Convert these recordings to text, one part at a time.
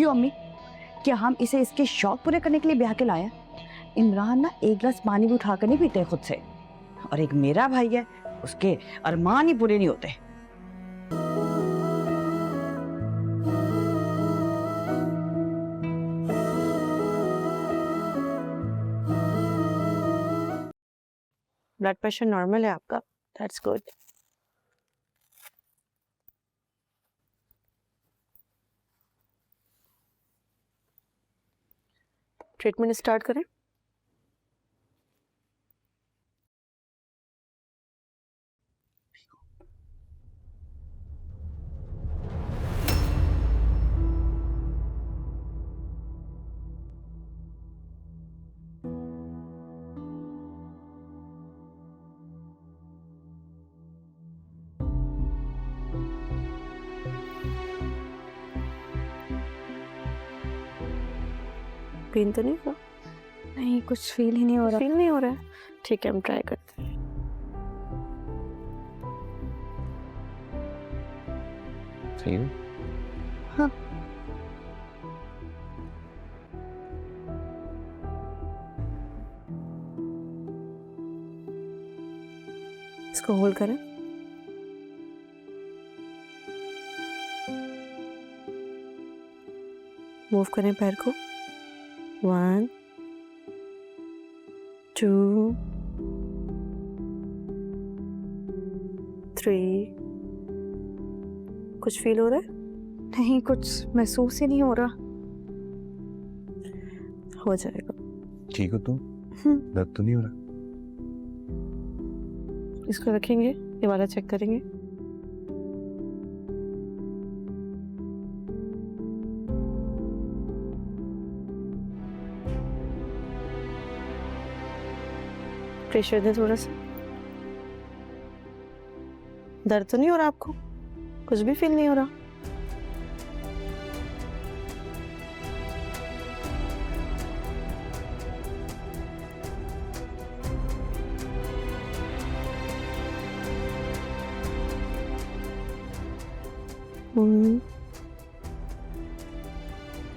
क्यों अम्मी? क्या हम इसे इसके शौक पूरे करने के लिए ब्याह के लाए? इमरान ना एक गिलास पानी भी उठाकर नहीं पीते खुद से, और एक मेरा भाई है, उसके अरमान ही पूरे नहीं होते। ब्लड प्रेशर नॉर्मल है आपका, दैट्स गुड। ट्रीटमेंट स्टार्ट करें? पेन तो नहीं हुआ? नहीं, कुछ फील ही नहीं हो रहा। फील नहीं हो रहा है? ठीक है, हम ट्राई करते हैं। फील? हाँ। इसको होल्ड करें। मूव करें पैर को। 1 2 3। कुछ फील हो रहा है? नहीं, कुछ महसूस ही नहीं हो रहा। हो जाएगा। ठीक हो तुम? दर्द तो नहीं हो रहा? इसको रखेंगे, ये वाला चेक करेंगे। प्रेशर दें थोड़ा सा। दर्द तो नहीं हो रहा आपको? कुछ भी फील नहीं हो रहा?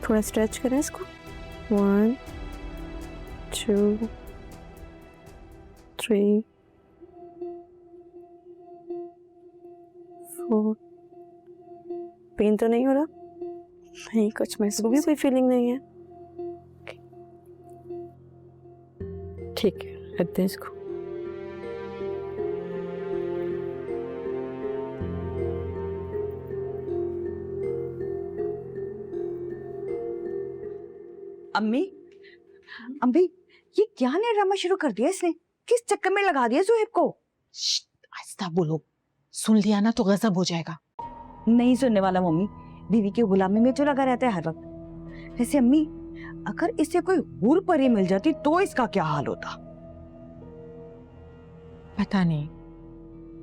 थोड़ा स्ट्रेच करें इसको। 1 2 3 4। पेन तो नहीं हो रहा? नहीं, कुछ महसूस भी कोई फीलिंग नहीं है? ठीक है, रखते हैं इसको। अम्मी, अम्मी, ये क्या नया ड्रामा शुरू कर दिया इसने? किस चक्कर में लगा दिया जुहेब को? आहिस्ता बोलो, सुन लिया ना तो गजब हो जाएगा। नहीं सुनने वाला मम्मी, बीवी की गुलामी में जो लगा रहता है हर वक्त। वैसे अम्मी, अगर इसे कोई हूर परी मिल जाती तो इसका क्या हाल होता? पता नहीं,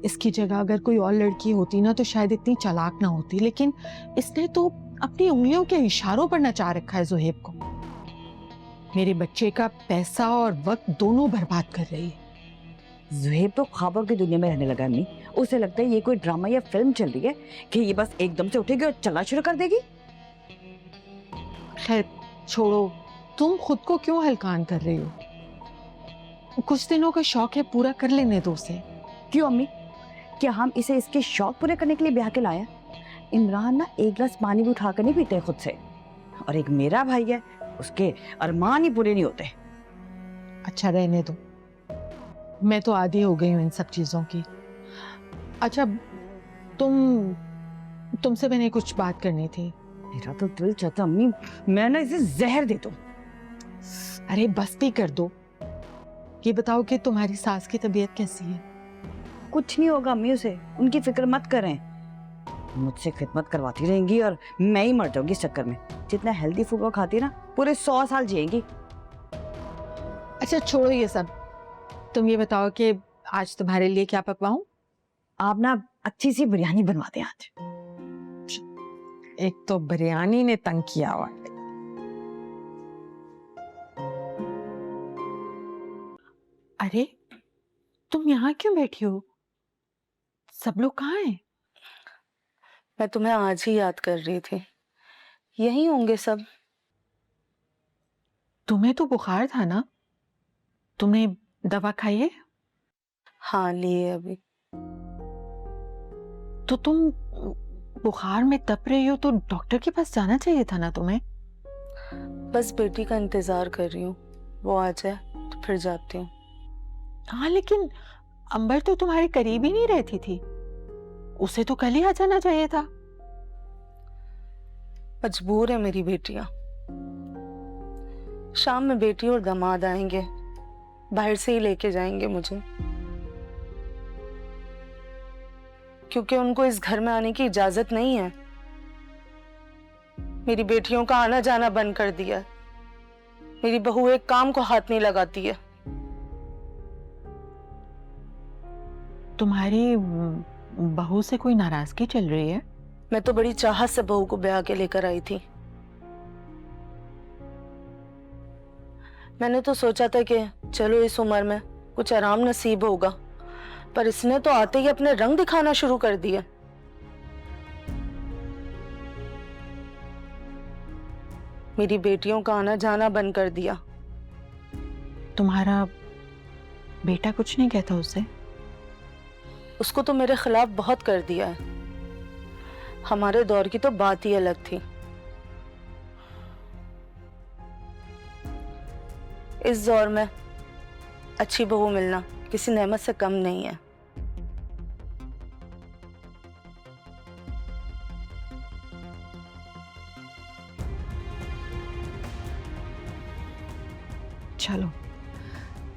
इसकी जगह अगर कोई और लड़की होती ना तो शायद इतनी चालाक ना होती, लेकिन इसने तो अपनी उंगलियों के इशारों पर नचा रखा है जुहेब को। मेरे बच्चे का पैसा और वक्त दोनों बर्बाद कर रही है। जुहेब तो ख्वाबों की दुनिया में रहने लगा अम्मी। उसे लगता है ये कोई ड्रामा या फिल्म चल रही है कि ये बस एकदम से उठेगी और चलना शुरू कर देगी। खैर छोड़ो, तुम खुद को क्यों हलकान कर रही हो? कुछ दिनों का शौक है, पूरा कर लेने दो उसे। क्यों अम्मी? क्या हम इसे इसके शौक पूरे करने के लिए ब्याह के लाए? इमरान ना एक गिलास पानी भी उठाकर नहीं पीते खुद से, और एक मेरा भाई है, उसके अरमान ही पूरे नहीं होते। अच्छा रहने दो, मैं तो आदी हो गई हूँ इन सब चीजों की। अच्छा, तुमसे मैंने कुछ बात करनी थी। मेरा तो दिल चाहता अम्मी मैं ना इसे जहर दे दूं। अरे बस भी कर दो। ये बताओ कि तुम्हारी सास की तबीयत कैसी है? कुछ नहीं होगा अम्मी, उसे उनकी फिक्र मत करें। मुझसे खिदमत करवाती रहेंगी और मैं ही मर जाऊंगी इस चक्कर में। जितना हेल्दी फूड वो खाती है ना, पूरे 100 साल जिएंगी। अच्छा छोड़ो ये सब, तुम ये बताओ कि आज तुम्हारे लिए क्या पकवाऊं? आप ना अच्छी सी बिरयानी बनवा दें आज। एक तो बिरयानी ने तंग किया हुआ है। अरे तुम यहाँ क्यों बैठी हो? सब लोग कहाँ हैं? मैं तुम्हें आज ही याद कर रही थी यहीं होंगे सब। तुम्हें तो बुखार था ना, तुमने दवा खाई है? हाँ, लिए अभी। तो तुम बुखार में तप रही हो तो डॉक्टर के पास जाना चाहिए था ना तुम्हें। बस बेटी का इंतजार कर रही हूँ, वो आ जाए तो फिर जाती हूँ। हाँ लेकिन अंबर तो तुम्हारे करीब ही नहीं रहती थी, उसे तो कल ही आ जाना चाहिए था। मजबूर है मेरी बेटियां। शाम में बेटी और दामाद आएंगे, बाहर से ही लेके जाएंगे मुझे, क्योंकि उनको इस घर में आने की इजाजत नहीं है। मेरी बेटियों का आना जाना बंद कर दिया है। मेरी बहू एक काम को हाथ नहीं लगाती है। तुम्हारी बहू से कोई नाराजगी चल रही है? मैं तो बड़ी चाहत से बहू को ब्याह के लेकर आई थी। मैंने तो सोचा था कि चलो इस उम्र में कुछ आराम नसीब होगा, पर इसने तो आते ही अपने रंग दिखाना शुरू कर दिया। मेरी बेटियों का आना जाना बंद कर दिया। तुम्हारा बेटा कुछ नहीं कहता उसे? उसको तो मेरे खिलाफ बहुत कर दिया है। हमारे दौर की तो बात ही अलग थी। इस दौर में अच्छी बहू मिलना किसी नेमत से कम नहीं है। चलो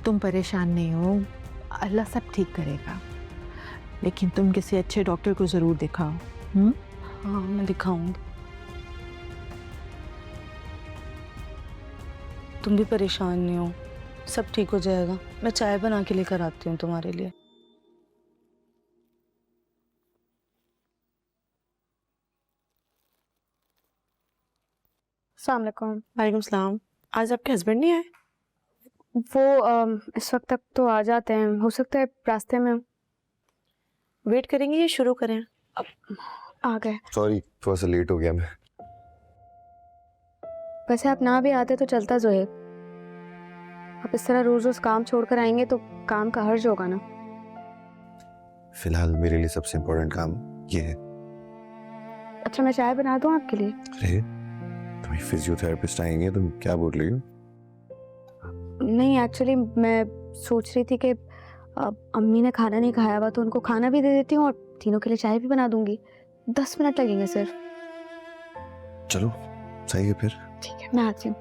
तुम परेशान नहीं हो, अल्लाह सब ठीक करेगा, लेकिन तुम किसी अच्छे डॉक्टर को जरूर दिखाओ। हाँ, मैं दिखाऊंगी। तुम भी परेशान नहीं हो, सब ठीक हो जाएगा। मैं चाय बना के लेकर आती हूँ तुम्हारे लिए। अस्सलाम वालेकुम। वालेकुम सलाम। आज आपके हस्बैंड नहीं आए? वो इस वक्त तक तो आ जाते हैं, हो सकता है रास्ते में वेट करेंगे या शुरू करें? आ गए। सॉरी, थोड़ा सा लेट हो गया मैं। वैसे आप ना भी आते तो चलता ज़ोहेब, आप इस तरह रोज रोज काम छोड़कर आएंगे तो काम का हर्ज होगा ना। फिलहाल मेरे लिए सबसे इम्पोर्टेंट काम ये है। अच्छा, मैं चाय बना दूं आपके लिए? अरे तुम्हें फिजियोथेरेपिस्ट आएंगे, तुम क्या बोल रही हो? नहीं, एक्चुअली मैं सोच रही थी कि अम्मी ने खाना नहीं खाया हुआ तो उनको खाना भी दे देती हूँ और तीनों के लिए चाय भी बना दूंगी। 10 मिनट लगेंगे सिर्फ। चलो सही है फिर। ठीक है, मैं आती हूँ।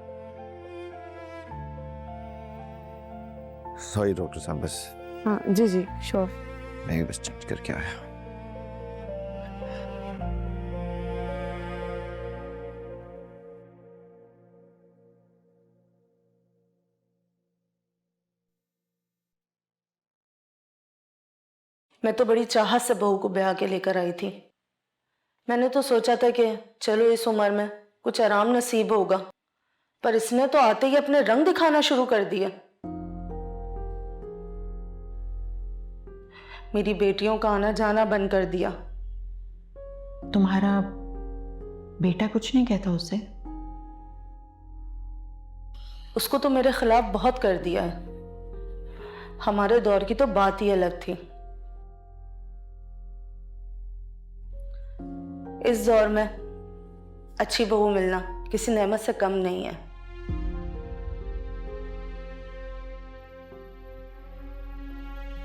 सॉरी डॉक्टर साहब, बस हाँ जी जी श्योर। मैं बस चेक करके आया। मैं तो बड़ी चाहत से बहू को ब्याह के लेकर आई थी। मैंने तो सोचा था कि चलो इस उम्र में कुछ आराम नसीब होगा, पर इसने तो आते ही अपने रंग दिखाना शुरू कर दिया। मेरी बेटियों का आना जाना बंद कर दिया। तुम्हारा बेटा कुछ नहीं कहता उसे? उसको तो मेरे खिलाफ बहुत कर दिया है। हमारे दौर की तो बात ही अलग थी। इस दौर में अच्छी बहू मिलना किसी नेमत से कम नहीं है।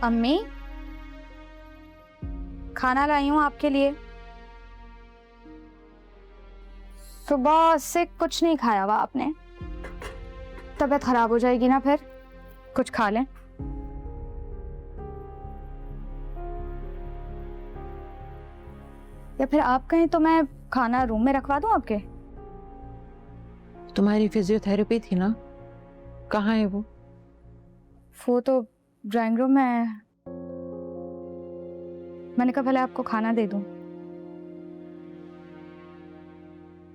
अम्मी, खाना लाई हूँ आपके लिए। सुबह से कुछ नहीं खाया हुआ आपने, तबीयत खराब हो जाएगी ना फिर। कुछ खा लें। या फिर आप कहें तो मैं खाना रूम में रखवा दूं आपके? तुम्हारी फिजियोथेरेपी थी ना, कहाँ है वो? वो तो ड्राइंग रूम में है। मैंने कहा पहले आपको खाना दे दूं।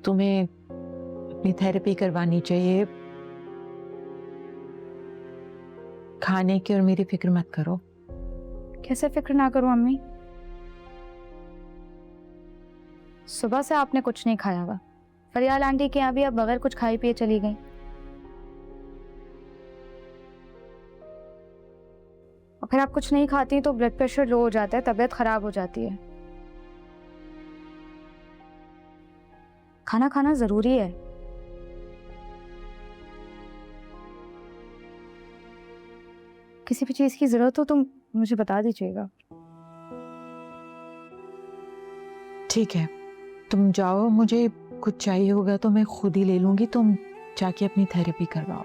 तुम्हें अपनी थेरेपी करवानी चाहिए। खाने की और मेरी फिक्र मत करो। कैसे फिक्र ना करूं अम्मी? सुबह से आपने कुछ नहीं खाया हुआ, फरियाल आंटी के यहाँ भी अब बगैर कुछ खाए पिए चली गई। और फिर आप कुछ नहीं खाती तो ब्लड प्रेशर लो हो जाता है, तबीयत खराब हो जाती है। खाना खाना जरूरी है। किसी भी चीज की जरूरत हो तो मुझे बता दीजिएगा। ठीक है, तुम जाओ, मुझे कुछ चाहिए होगा तो मैं खुद ही ले लूंगी, तुम जाके अपनी थेरेपी करवाओ।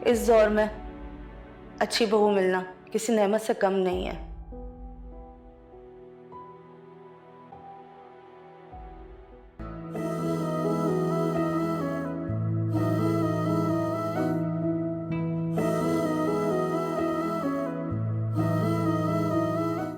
इस दौर में अच्छी बहू मिलना किसी नेमत से कम नहीं है।